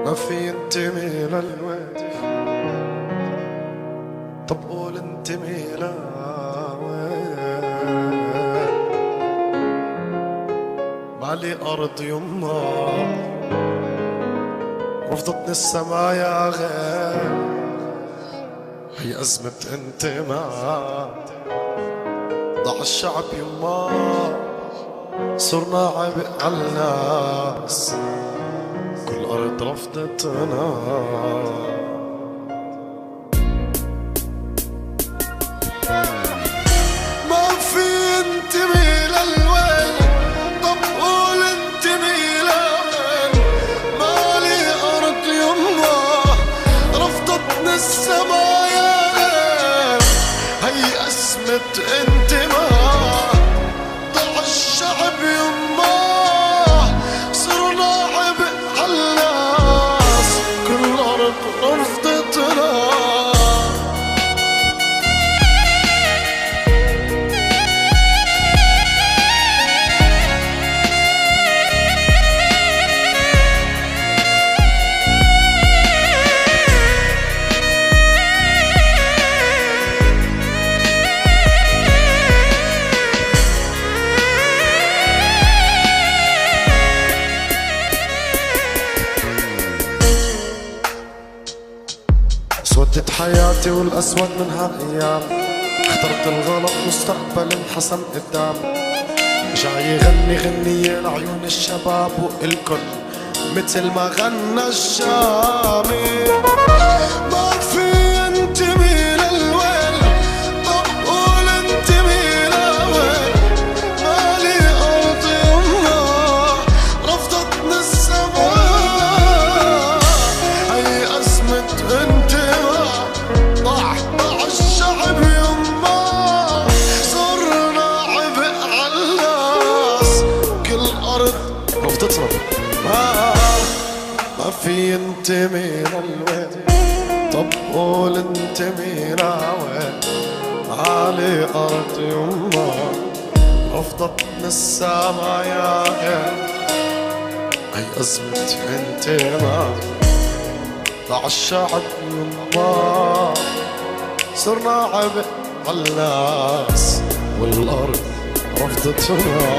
ما في انتمي للوين. طب قول انتمي لوين. مالي أرض يما رفضتني السمايا غير. هي أزمة انتماء ضاع الشعب يما. صرنا عبء عالناس كل أرض رفضتنا. ما في انتمي للوين. طب قول انتمي لوين. مالي أرض يما رفضتني السمايا. هي أزمة انتماء ضاع الشعب يما. صرنا عبء عالناس كل أرض رفضتنا. سودت حياتي والأسود منها أيام. اخترت الغلط مستقبل انحسن قدام. جاي يغني غنية لعيون الشباب والكل مثل ما غنى الشامي. ما في انتمي للوين. طب قول انتمي لوين. مالي أرض يما رفضتني السماء. هي أزمة انتماء ضاع الشعب يما. صرنا عبء عالناس كل أرض رفضتنا. ما في انتمي للوين. طب قول انتمي لوين. علي أرض يما رفضتني السمايا. هي أزمة انتماء ضاع الشعب يما. صرنا عبء عالناس والأرض رفضتنا.